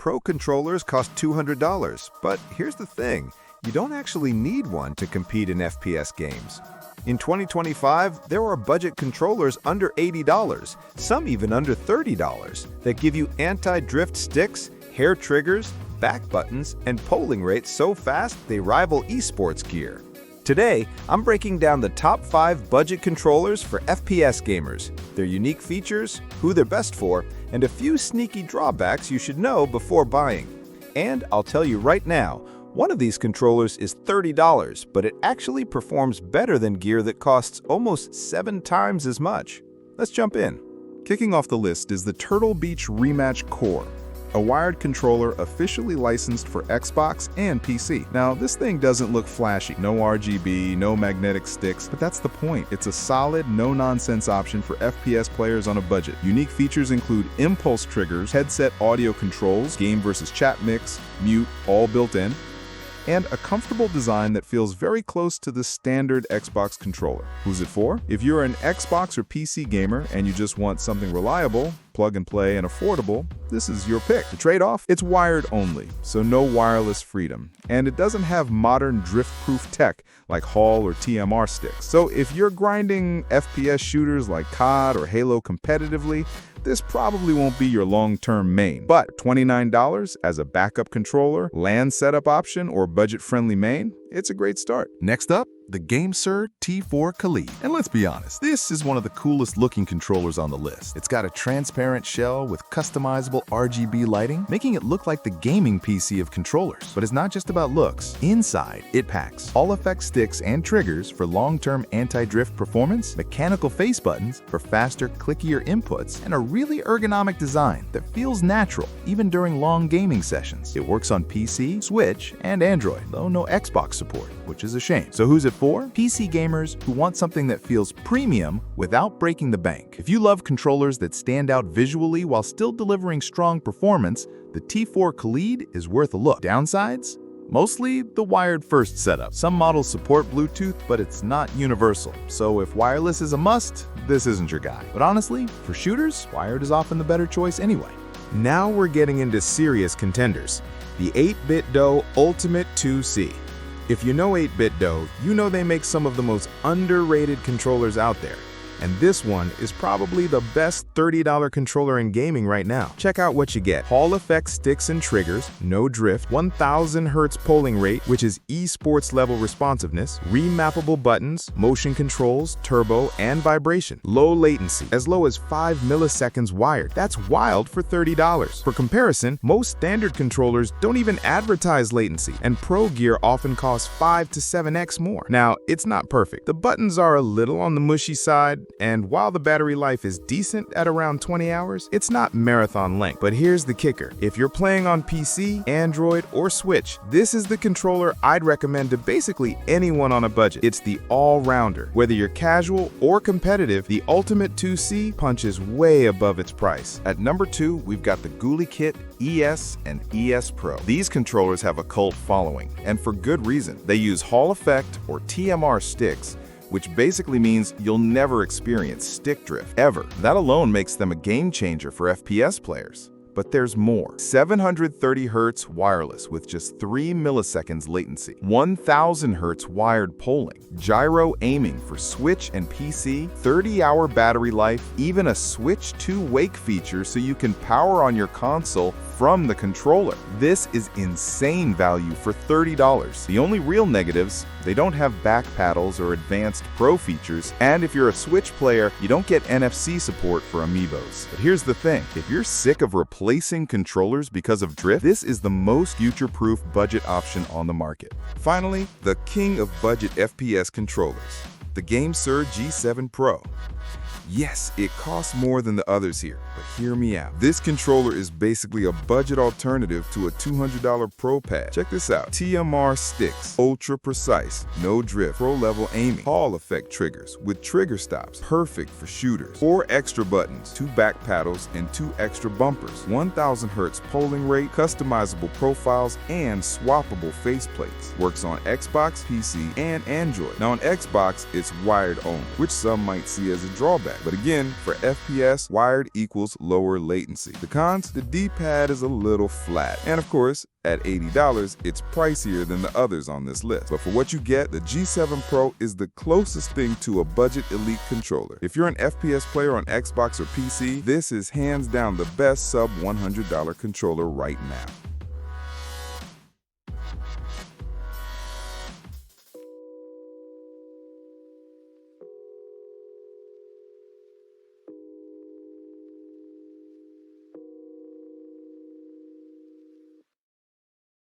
Pro controllers cost $200, but here's the thing, you don't actually need one to compete in FPS games. In 2025, there are budget controllers under $80, some even under $30, that give you anti-drift sticks, hair triggers, back buttons, and polling rates so fast they rival esports gear. Today, I'm breaking down the top 5 budget controllers for FPS gamers, their unique features, who they're best for, and a few sneaky drawbacks you should know before buying. And I'll tell you right now, one of these controllers is $30, but it actually performs better than gear that costs almost 7 times as much. Let's jump in. Kicking off the list is the Turtle Beach Rematch Core, a wired controller officially licensed for Xbox and PC. Now, this thing doesn't look flashy. No RGB, no magnetic sticks, but that's the point. It's a solid, no-nonsense option for FPS players on a budget. Unique features include impulse triggers, headset audio controls, game versus chat mix, mute, all built in, and a comfortable design that feels very close to the standard Xbox controller. Who's it for? If you're an Xbox or PC gamer and you just want something reliable, plug and play, and affordable, this is your pick. The trade-off? It's wired only, so no wireless freedom. And it doesn't have modern drift-proof tech like Hall or TMR sticks. So if you're grinding FPS shooters like COD or Halo competitively, this probably won't be your long-term main. But $29 as a backup controller, LAN setup option, or budget-friendly main, it's a great start. Next up, the GameSir T4 Kaleid. And let's be honest, this is one of the coolest looking controllers on the list. It's got a transparent shell with customizable RGB lighting, making it look like the gaming PC of controllers. But it's not just about looks. Inside, it packs All-Effect sticks and triggers for long-term anti-drift performance, mechanical face buttons for faster, clickier inputs, and a really ergonomic design that feels natural, even during long gaming sessions. It works on PC, Switch, and Android, though no Xbox support, which is a shame. So who's it for? PC gamers who want something that feels premium without breaking the bank. If you love controllers that stand out visually while still delivering strong performance, the T4 Kaleid is worth a look. Downsides? Mostly the wired-first setup. Some models support Bluetooth, but it's not universal. So if wireless is a must, this isn't your guy. But honestly, for shooters, wired is often the better choice anyway. Now we're getting into serious contenders. The 8BitDo Ultimate 2C. If you know 8BitDo, you know they make some of the most underrated controllers out there. And this one is probably the best $30 controller in gaming right now. Check out what you get. Hall effect sticks and triggers, no drift, 1000 Hz polling rate, which is esports level responsiveness, remappable buttons, motion controls, turbo, and vibration, low latency, as low as 5 milliseconds wired. That's wild for $30. For comparison, most standard controllers don't even advertise latency, and pro gear often costs 5 to 7x more. Now, it's not perfect. The buttons are a little on the mushy side, and while the battery life is decent at around 20 hours, it's not marathon length. But here's the kicker. If you're playing on PC, Android, or Switch, this is the controller I'd recommend to basically anyone on a budget. It's the all-rounder. Whether you're casual or competitive, the Ultimate 2C punches way above its price. At number 2, we've got the GuliKit ES and ES Pro. These controllers have a cult following, and for good reason. They use Hall effect or TMR sticks, which basically means you'll never experience stick drift, ever. That alone makes them a game changer for FPS players. But there's more. 730 Hz wireless with just 3 milliseconds latency, 1000 Hz wired polling, gyro aiming for Switch and PC, 30-hour battery life, even a Switch 2 wake feature so you can power on your console from the controller. This is insane value for $30. The only real negatives, they don't have back paddles or advanced pro features, and if you're a Switch player, you don't get NFC support for amiibos. But here's the thing, if you're sick of replacing controllers because of drift, this is the most future-proof budget option on the market. Finally, the king of budget FPS controllers, the GameSir G7 Pro. Yes, it costs more than the others here, but hear me out. This controller is basically a budget alternative to a $200 Pro pad. Check this out. TMR sticks, ultra precise, no drift, pro level aiming, Hall effect triggers with trigger stops, perfect for shooters, 4 extra buttons, 2 back paddles, and 2 extra bumpers, 1000 Hz polling rate, customizable profiles, and swappable faceplates. Works on Xbox, PC, and Android. Now on Xbox, it's wired only, which some might see as a drawback. But again, for FPS, wired equals lower latency. The cons? The D-pad is a little flat. And of course, at $80, it's pricier than the others on this list. But for what you get, the G7 Pro is the closest thing to a budget elite controller. If you're an FPS player on Xbox or PC, this is hands down the best sub $100 controller right now.